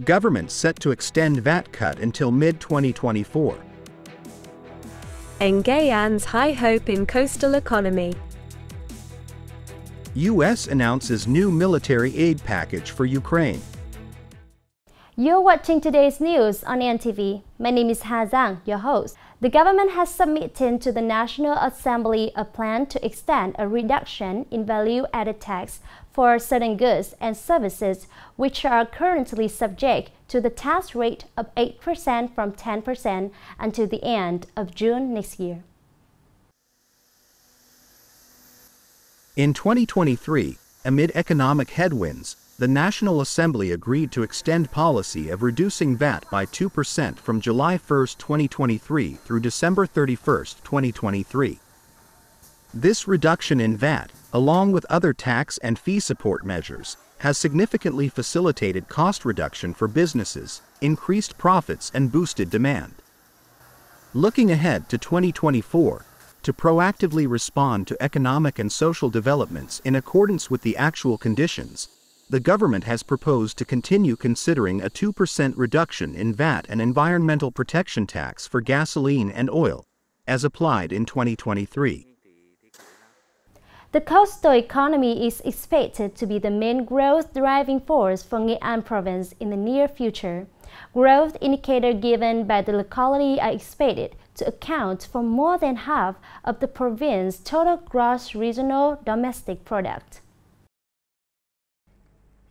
Government set to extend VAT cut until mid-2024. And Nghe An's high hope in coastal economy. U.S. announces new military aid package for Ukraine. You're watching today's news on NTV. My name is Ha Zhang, your host. The government has submitted to the National Assembly a plan to extend a reduction in value-added tax for certain goods and services which are currently subject to the tax rate of 8% from 10% until the end of June next year. In 2023, amid economic headwinds, the National Assembly agreed to extend policy of reducing VAT by 2% from July 1, 2023 through December 31, 2023. This reduction in VAT, along with other tax and fee support measures, has significantly facilitated cost reduction for businesses, increased profits and boosted demand. Looking ahead to 2024, to proactively respond to economic and social developments in accordance with the actual conditions, the government has proposed to continue considering a 2% reduction in VAT and environmental protection tax for gasoline and oil, as applied in 2023. The coastal economy is expected to be the main growth driving force for Nghệ An province in the near future. Growth indicators given by the locality are expected to account for more than half of the province's total gross regional domestic product.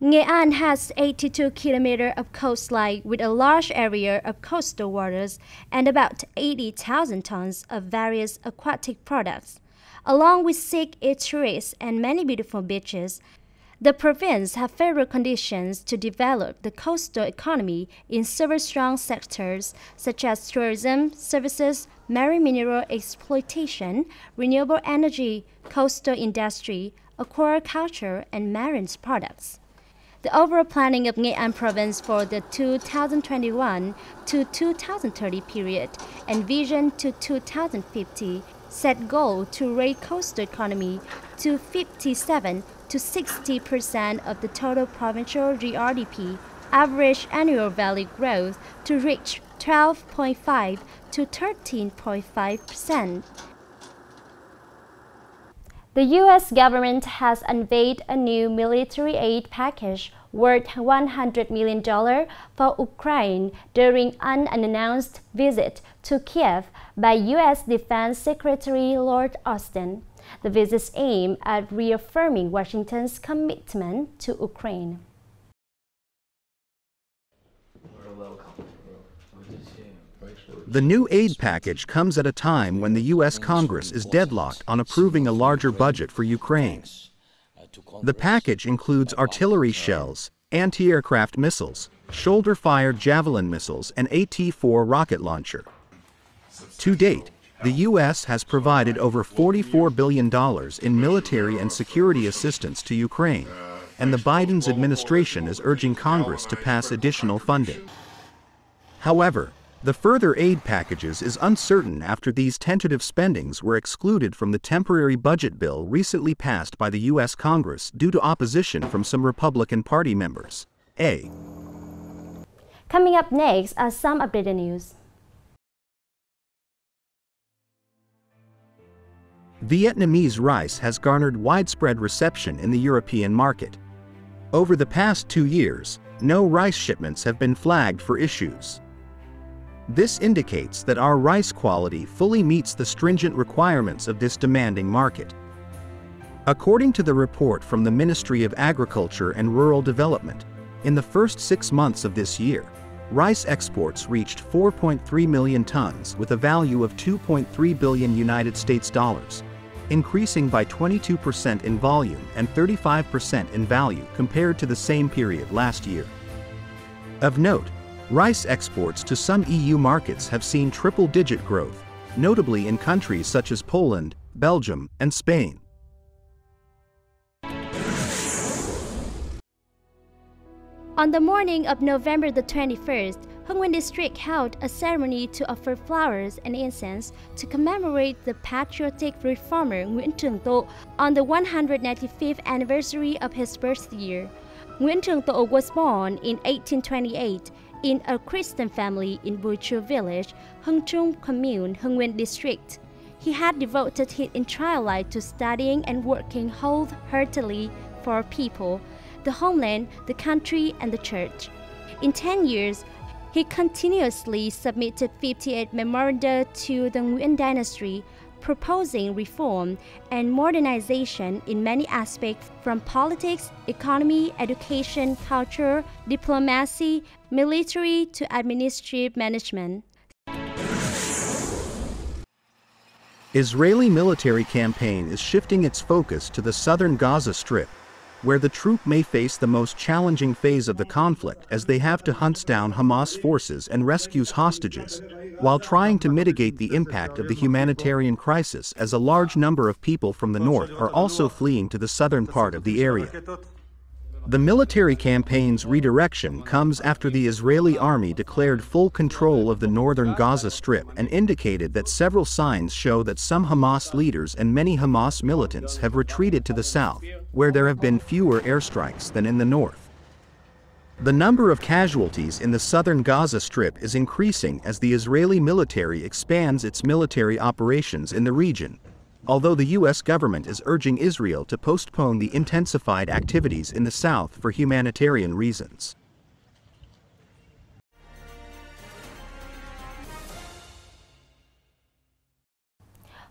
Nghệ An has 82 kilometers of coastline with a large area of coastal waters and about 80,000 tons of various aquatic products. Along with 6 estuaries and many beautiful beaches, the province has favorable conditions to develop the coastal economy in several strong sectors such as tourism, services, marine mineral exploitation, renewable energy, coastal industry, aquaculture, and marine products. The overall planning of Nghệ An province for the 2021 to 2030 period and vision to 2050 set goal to raise coastal economy to 57 to 60% of the total provincial GRDP, average annual value growth to reach 12.5 to 13.5%. The U.S. government has unveiled a new military aid package worth $100 million for Ukraine during an unannounced visit to Kiev by U.S. Defense Secretary Lord Austin. The visit's aimed at reaffirming Washington's commitment to Ukraine. The new aid package comes at a time when the U.S. Congress is deadlocked on approving a larger budget for Ukraine. The package includes artillery shells, anti-aircraft missiles, shoulder-fired Javelin missiles, and AT-4 rocket launcher. To date, the U.S. has provided over $44 billion in military and security assistance to Ukraine, and the Biden's administration is urging Congress to pass additional funding. However, the further aid packages is uncertain after these tentative spendings were excluded from the temporary budget bill recently passed by the U.S. Congress due to opposition from some Republican Party members. Coming up next are some updated news. Vietnamese rice has garnered widespread reception in the European market. Over the past 2 years, no rice shipments have been flagged for issues. This indicates that our rice quality fully meets the stringent requirements of this demanding market. According to the report from the Ministry of Agriculture and Rural Development, in the first 6 months of this year, rice exports reached 4.3 million tons with a value of $2.3 billion United States dollars, increasing by 22% in volume and 35% in value compared to the same period last year. Of note, rice exports to some EU markets have seen triple-digit growth, notably in countries such as Poland, Belgium, and Spain. On the morning of November the 21st, Hưng Nguyên District held a ceremony to offer flowers and incense to commemorate the patriotic reformer Nguyễn Thị Minh Khai on the 195th anniversary of his birth year. Nguyễn Trường Tộ was born in 1828 in a Christian family in Buchu village, Hưng Trung Commune, Hưng Nguyên district. He had devoted his entire life to studying and working wholeheartedly for people, the homeland, the country, and the church. In 10 years, he continuously submitted 58 memoranda to the Nguyễn dynasty, proposing reform and modernization in many aspects from politics, economy, education, culture, diplomacy, military to administrative management. Israeli military campaign is shifting its focus to the southern Gaza Strip, where the troop may face the most challenging phase of the conflict as they have to hunt down Hamas forces and rescues hostages, while trying to mitigate the impact of the humanitarian crisis as a large number of people from the north are also fleeing to the southern part of the area. The military campaign's redirection comes after the Israeli army declared full control of the northern Gaza Strip and indicated that several signs show that some Hamas leaders and many Hamas militants have retreated to the south, where there have been fewer airstrikes than in the north. The number of casualties in the southern Gaza Strip is increasing as the Israeli military expands its military operations in the region, although the U.S. government is urging Israel to postpone the intensified activities in the south for humanitarian reasons.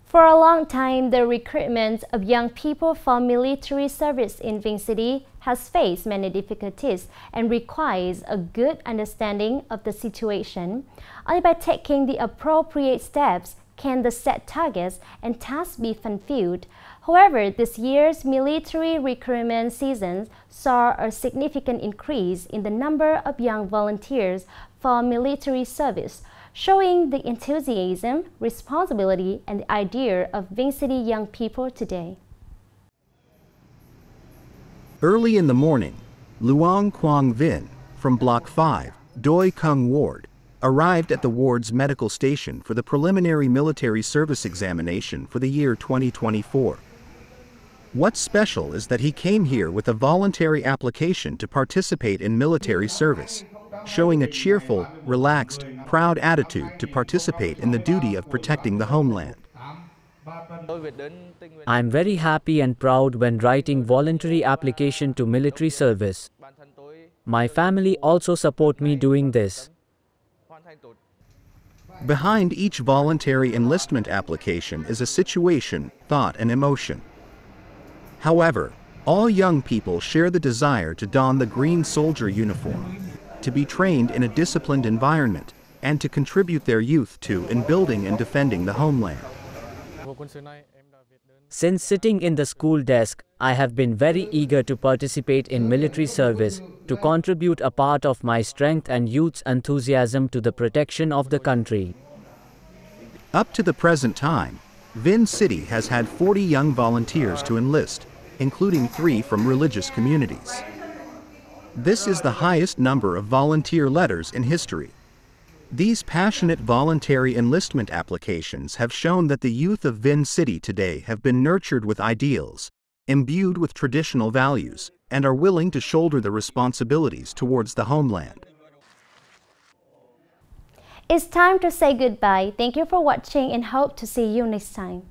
For a long time, the recruitment of young people for military service in Vinh City has faced many difficulties and requires a good understanding of the situation. Only by taking the appropriate steps can the set targets and tasks be fulfilled. However, this year's military recruitment season saw a significant increase in the number of young volunteers for military service, showing the enthusiasm, responsibility, and the idea of Vinh City young people today. Early in the morning, Luong Quang Vinh, from Block 5, Doi Kung Ward, arrived at the ward's medical station for the preliminary military service examination for the year 2024. What's special is that he came here with a voluntary application to participate in military service, showing a cheerful, relaxed, proud attitude to participate in the duty of protecting the homeland. I'm very happy and proud when writing voluntary application to military service. My family also support me doing this. Behind each voluntary enlistment application is a situation, thought, and emotion. However, all young people share the desire to don the green soldier uniform, to be trained in a disciplined environment, and to contribute their youth to in building and defending the homeland. Since sitting in the school desk, I have been very eager to participate in military service, to contribute a part of my strength and youth's enthusiasm to the protection of the country. Up to the present time, Vinh City has had 40 young volunteers to enlist, including 3 from religious communities. This is the highest number of volunteer letters in history. These passionate voluntary enlistment applications have shown that the youth of Vinh City today have been nurtured with ideals, imbued with traditional values, and are willing to shoulder the responsibilities towards the homeland. It's time to say goodbye. Thank you for watching and hope to see you next time.